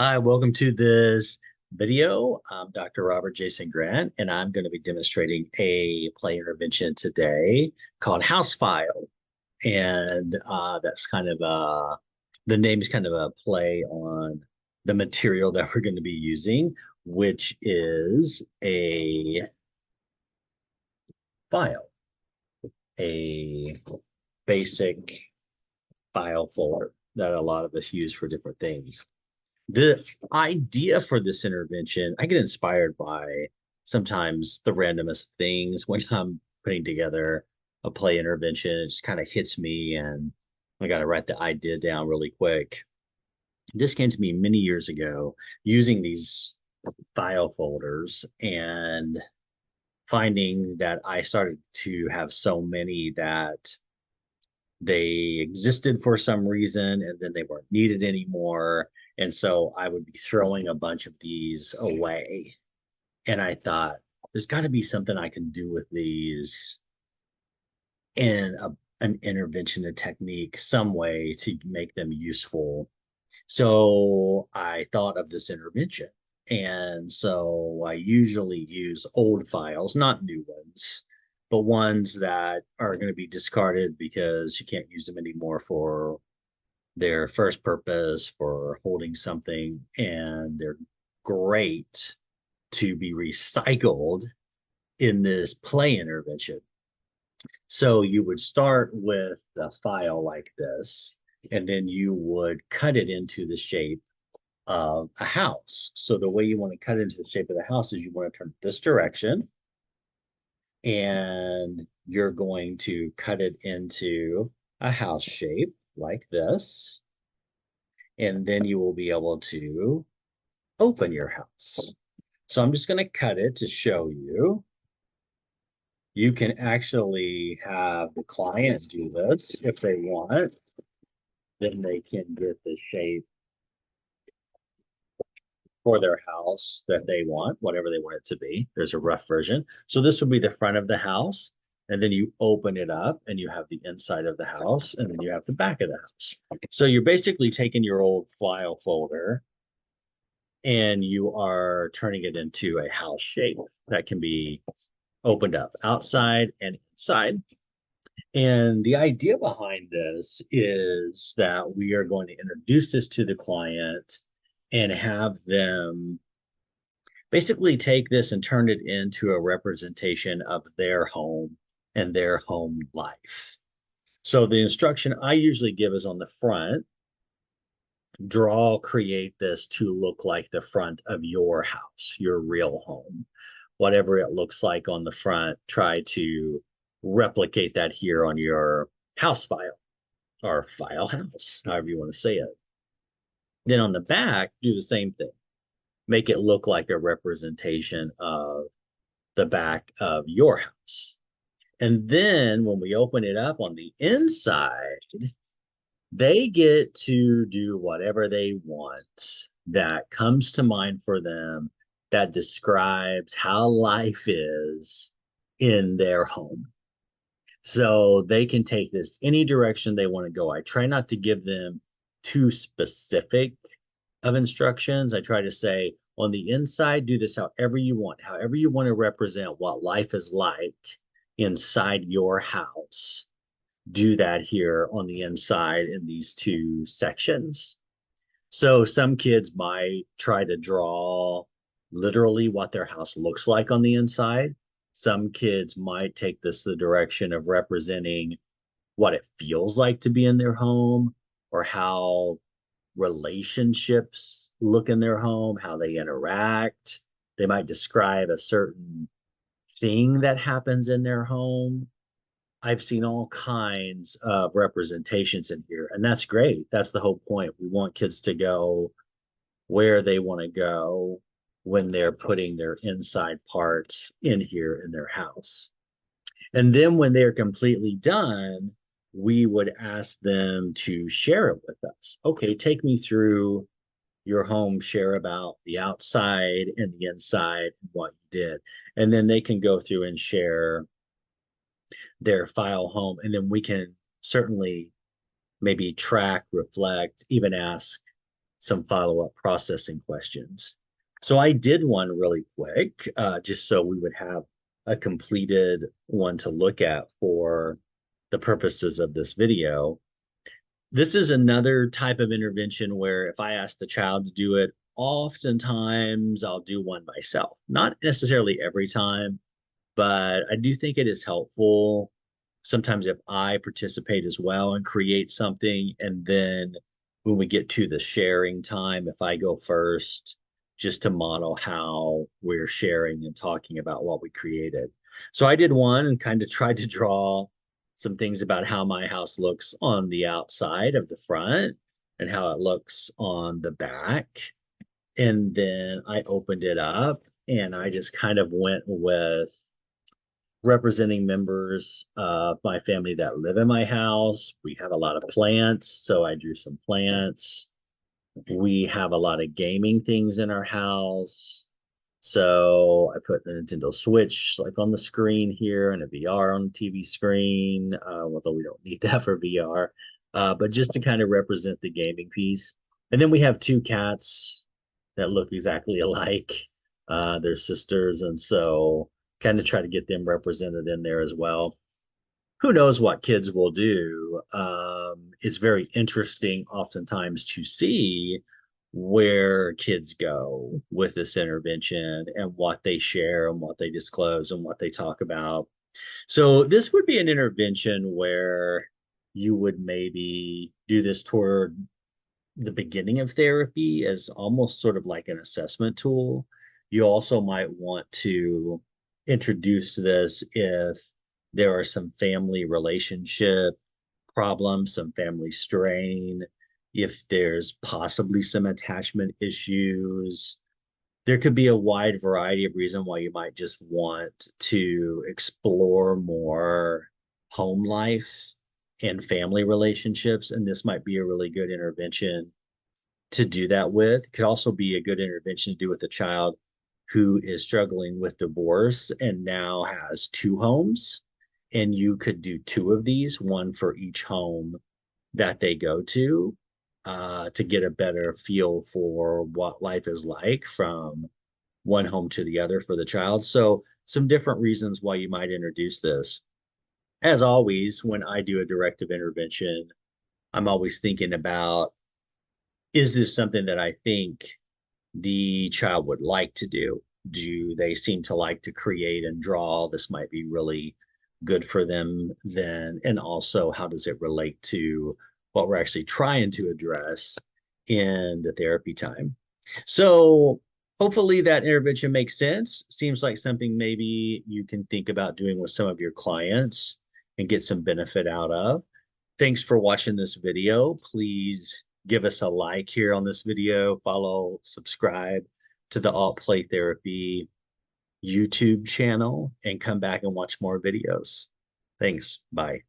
Hi, welcome to this video. I'm Dr. Robert Jason Grant, and I'm going to be demonstrating a play intervention today called House File. And that's kind of the name is kind of a play on the material that we're going to be using, which is a file, a basic file folder that a lot of us use for different things. The idea for this intervention, I get inspired by sometimes the randomest things when I'm putting together a play intervention. It just kind of hits me, and I got to write the idea down really quick. This came to me many years ago using these file folders and finding that I started to have so many that they existed for some reason and then they weren't needed anymore. And so I would be throwing a bunch of these away. And I thought, there's got to be something I can do with these in an intervention, a technique, some way to make them useful. So I thought of this intervention. And so I usually use old files, not new ones, but ones that are going to be discarded because you can't use them anymore for their first purpose, for holding something. And they're great to be recycled in this play intervention. So you would start with a file like this, and then you would cut it into the shape of a house. So the way you want to cut it into the shape of the house is you want to turn it this direction, and you're going to cut it into a house shape like this. And then you will be able to open your house. So I'm just going to cut it to show you. You can actually have the clients do this if they want. Then they can get the shape for their house that they want, whatever they want it to be. There's a rough version. So this will be the front of the house. And then you open it up and you have the inside of the house, and then you have the back of the house. So you're basically taking your old file folder and you are turning it into a house shape that can be opened up outside and inside. And the idea behind this is that we are going to introduce this to the client and have them basically take this and turn it into a representation of their home and their home life. So the instruction I usually give is on the front: create this to look like the front of your house, your real home. Whatever it looks like on the front, try to replicate that here on your house file or file house, however you want to say it. Then on the back, do the same thing. Make it look like a representation of the back of your house. And then when we open it up on the inside, they get to do whatever they want that comes to mind for them, that describes how life is in their home. So they can take this any direction they want to go. I try not to give them too specific of instructions. I try to say, on the inside, do this however you want to represent what life is like inside your house. Do that here on the inside in these two sections. So some kids might try to draw literally what their house looks like on the inside. Some kids might take this the direction of representing what it feels like to be in their home, or how relationships look in their home, how they interact. They might describe a certain thing that happens in their home. I've seen all kinds of representations in here, and that's great. That's the whole point. We want kids to go where they want to go when they're putting their inside parts in here in their house. And then when they're completely done, we would ask them to share it with us. Okay, take me through your home, share about the outside and the inside and what you did. And then they can go through and share their file home. And then we can certainly maybe track, reflect, even ask some follow-up processing questions. So I did one really quick, just so we would have a completed one to look at for the purposes of this video. This is another type of intervention where if I ask the child to do it, oftentimes I'll do one myself. Not necessarily every time, but I do think it is helpful sometimes if I participate as well and create something. And then when we get to the sharing time, if I go first, just to model how we're sharing and talking about what we created. So I did one and kind of tried to draw some things about how my house looks on the outside of the front and how it looks on the back. And then I opened it up and I just kind of went with representing members of my family that live in my house. We have a lot of plants, so I drew some plants. We have a lot of gaming things in our house. So I put the Nintendo Switch like on the screen here and a VR on the TV screen, although we don't need that for VR, but just to kind of represent the gaming piece. And then we have two cats that look exactly alike. They're sisters, and so kind of try to get them represented in there as well. Who knows what kids will do? It's very interesting oftentimes to see where kids go with this intervention and what they share and what they disclose and what they talk about. So this would be an intervention where you would maybe do this toward the beginning of therapy as almost sort of like an assessment tool. You also might want to introduce this if there are some family relationship problems, some family strain, if there's possibly some attachment issues. There could be a wide variety of reasons why you might just want to explore more home life and family relationships. And this might be a really good intervention to do that with. It could also be a good intervention to do with a child who is struggling with divorce and now has two homes. And you could do two of these, one for each home that they go to get a better feel for what life is like from one home to the other for the child. So, some different reasons why you might introduce this. As always, when I do a directive intervention, I'm always thinking about, is this something that I think the child would like to do? Do they seem to like to create and draw? This might be really good for them then. And also, how does it relate to what we're actually trying to address in the therapy time? So, hopefully, that intervention makes sense. Seems like something maybe you can think about doing with some of your clients and get some benefit out of. Thanks for watching this video. Please give us a like here on this video, follow, subscribe to the AutPlay Therapy YouTube channel, and come back and watch more videos. Thanks. Bye.